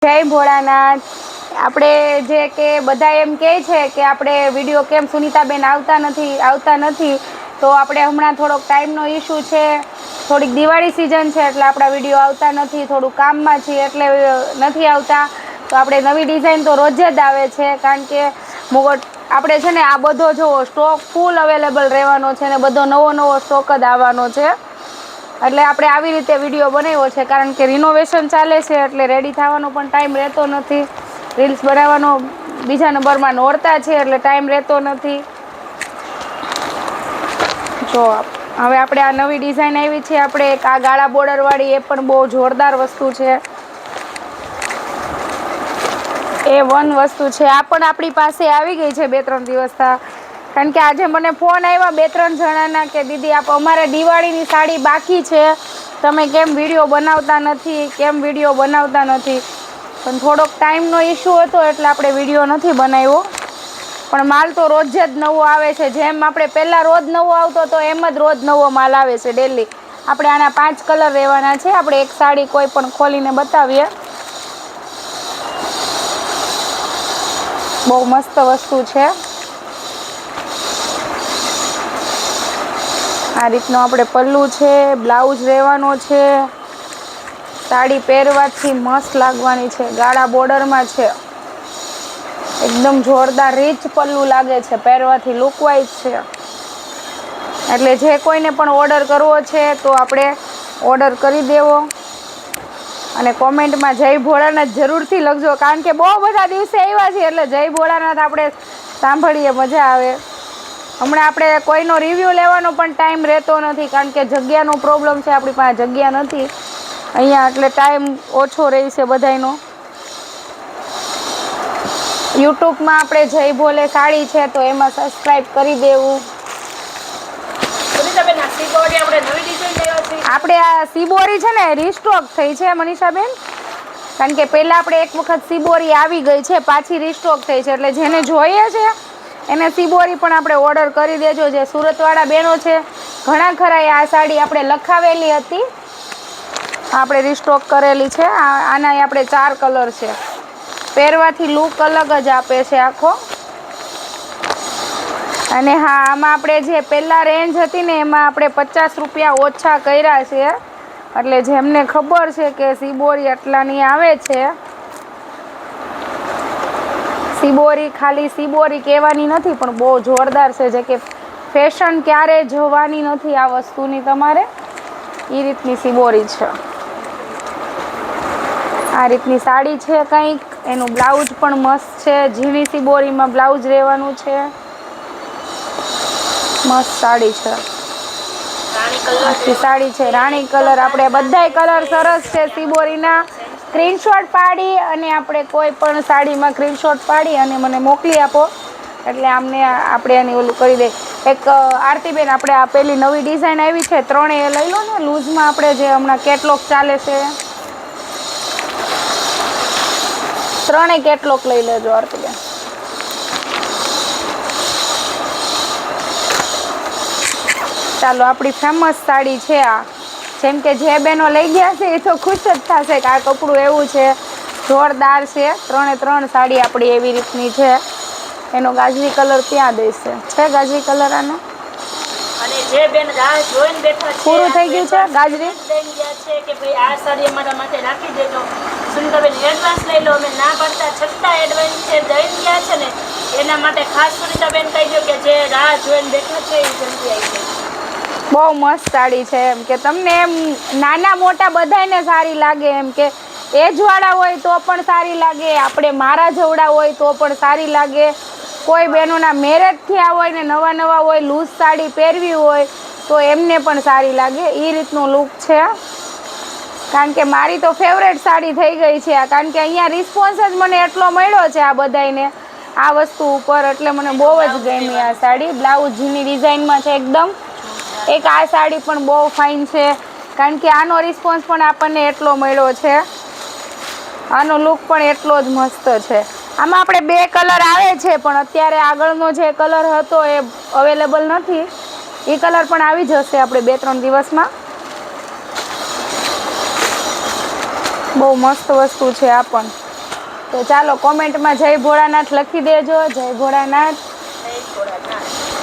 જય ભોળાનાથ। આપણે જે કે બધા એમ કહે છે કે આપણે વિડીયો કેમ સુનીતાબેન આવતા નથી તો આપણે હમણાં થોડોક ટાઈમનો ઇશ્યુ છે, થોડીક દિવાળી સિઝન છે એટલે આપણા વિડીયો આવતા નથી, થોડું કામમાં છીએ એટલે નથી આવતા। તો આપણે નવી ડિઝાઇન તો રોજ જ આવે છે, કારણ કે આપણે છે ને આ બધો જો સ્ટોક ફૂલ અવેલેબલ રહેવાનો છે ને બધો નવો સ્ટોક જ આવવાનો છે। એટલે આપણે આવી રીતે વિડીયો બનાવ્યો છે, કારણ કે રિનોવેશન ચાલે છે એટલે રેડી થવાનો પણ ટાઈમ રહેતો નથી, રીલ્સ બનાવવાનો બીજા નંબરમાં નોરતા છે એટલે ટાઈમ રહેતો નથી। જો હવે આપણે આ નવી ડિઝાઇન આવી છે, આપણે એક આ ગાળા બોર્ડરવાળી, એ પણ બહુ જોરદાર વસ્તુ છે, એ વસ્તુ છે। આ પણ આપણી પાસે આવી ગઈ છે 2-3 દિવસથી, કારણ કે આજે મને ફોન આવ્યા 2-3 જણાના કે દીદી અમારે દિવાળીની સાડી બાકી છે, તમે કેમ વિડીયો બનાવતા નથી। પણ થોડોક ટાઈમનો ઇશ્યુ હતો એટલે આપણે વિડીયો નથી બનાવ્યો, પણ માલ તો રોજ જ નવો આવે છે। જેમ આપણે પહેલાં રોજ નવો આવતો તો એમ જ રોજ નવો માલ આવે છે ડેલી। આપણે આના 5 કલર રહેવાના છે। આપણે એક સાડી કોઈ પણ ખોલીને બતાવીએ, બહુ મસ્ત વસ્તુ છે। આ રીતનો આપણે પલ્લુ છે, બ્લાઉઝ રહેવાનો છે, સાડી પહેરવાથી મસ્ત લાગવાની છે, ગાળા બોર્ડરમાં છે, એકદમ જોરદાર રીચ પલ્લુ લાગે છે, પહેરવાથી લુકવાઇઝ છે। એટલે જે કોઈને પણ ઓર્ડર કરવો છે તો આપણે ઓર્ડર કરી દેવો, અને કોમેન્ટમાં જય ભોળાનાથ જરૂરથી લખજો, કારણ કે બહુ બધા દિવસે આવ્યા છે એટલે જય ભોળાનાથ આપણે સાંભળીએ, મજા આવે। હમણાં આપણે કોઈનો રિવ્યૂ લેવાનો પણ ટાઈમ રહેતો નથી, કારણ કે જગ્યાનો પ્રોબ્લેમ છે, આપણી પાસે જગ્યા નથી અહીંયા, એટલે ટાઈમ ઓછો રહેશે બધાયનો। યુટ્યુબમાં આપણે જય ભોલે સાડી છે તો એમાં સબસ્ક્રાઈબ કરી દેવું। આપણે આ સીબોરી છે ને રીસ્ટોક થઈ છે મનીષાબેન, કારણ કે પહેલાં આપણે એક વખત સીબોરી આવી ગઈ છે, પાછી રીસ્ટોક થઈ છે, એટલે જેને જોઈએ છે એને સીબોરી પણ આપણે ઓર્ડર કરી દેજો। જે સુરતવાળા બહેનો છે ઘણા ખરા આ સાડી આપણે લખાવેલી હતી, આપણે રીસ્ટોક કરેલી છે। આના આપણે 4 કલર છે, પહેરવાથી લુક અલગ જ આપે છે આખો। અને હા, આમાં આપણે જે પહેલાં રેન્જ હતી ને એમાં આપણે 50 રૂપિયા ઓછા કર્યા છે, એટલે જેમને ખબર છે કે સીબોરી આટલાની આવે છે, સીબોરી ખાલી સીબોરી કહેવાની નથી પણ બહુ જોરદાર છે, જે કે ફેશન ક્યારે જવાની નથી આ વસ્તુની તમારે, એ રીતની સીબોરી છે। આ રીતની સાડી છે કંઈક, એનું બ્લાઉઝ પણ મસ્ત છે, ઝીણી સીબોરીમાં બ્લાઉઝ રહેવાનું છે, મસ્ત સાડી છે, આખી સાડી છે રાણી કલર। આપણે બધાય કલર સરસ છે સીબોરીના। સ્ક્રીનશોટ પાડી અને આપણે કોઈ પણ સાડીમાં સ્ક્રીનશોટ પાડી અને મને મોકલી આપો, એટલે આપણે એની ઓલું કરી દઈએ। એક આરતીબેન, આપણે આ પેલી નવી ડિઝાઇન આવી છે 3 એ લઈ લો ને લૂઝમાં, આપણે જે હમણાં કેટલોગ ચાલે છે, 3 કેટલોગ લઈ લેજો આરતીબેન। ચાલો, આપણી ફેમસ સાડી છે આ, જેમ કે જે બહેનો લઈ ગયા છે એ તો ખુશ જ થશે કે આ કપડું એવું છે, જોરદાર છે। 3 સાડી આપણી એવી રીતની છે, એનો ગાજરી કલર ત્યાં દેશે છે, ગાજરી કલર આનો, અને જે બેન રાહ જોઈને બેઠા છે, પૂરું થઈ ગયું છે ગાજરી, લઈને ગયા છે કે ભાઈ આ સાડી અમારા માટે રાખી દેજો, સુનીતાબેન એડવાન્સ લઈ લો, અમે ના પાડતા છતાં એડવાન્સ છે દઈને ગયા છે ને, એના માટે ખાસ સુનીતાબેન કહી દો કે જે રાહ જોઈને બેઠા છે એ જલ્દી આવી જાય। બહુ મસ્ત સાડી છે, એમ કે તમને એમ નાના મોટા બધાને સારી લાગે, એમ કે એજવાળા હોય તો પણ સારી લાગે, આપણે મારા જવડા હોય તો પણ સારી લાગે, કોઈ બહેનોના મેરેજ થયા હોય ને નવા હોય, લૂઝ સાડી પહેરવી હોય તો એમને પણ સારી લાગે, એ રીતનો લુક છે। કારણ કે મારી તો ફેવરેટ સાડી થઈ ગઈ છે, કારણ કે અહીંયા રિસ્પોન્સ જ મને એટલો મળ્યો છે આ બધાને આ વસ્તુ ઉપર, એટલે મને બહુ જ ગમી આ સાડી। બ્લાઉઝ ઝીણી ડિઝાઇનમાં છે એકદમ, એક આ સાડી પણ બહુ ફાઇન છે, કારણ કે આનો રિસ્પોન્સ પણ આપણને એટલો મળ્યો છે, આનો લુક પણ એટલો જ મસ્ત છે। આમાં આપણે 2 કલર આવે છે, પણ અત્યારે આગળનો જે કલર હતો એ અવેલેબલ નથી, એ કલર પણ આવી જશે આપણે 2-3 દિવસમાં। બહુ મસ્ત વસ્તુ છે આ પણ, તો ચાલો કોમેન્ટમાં જય ભોળાનાથ લખી દેજો. જય ભોળાનાથ. જય ભોળાનાથ.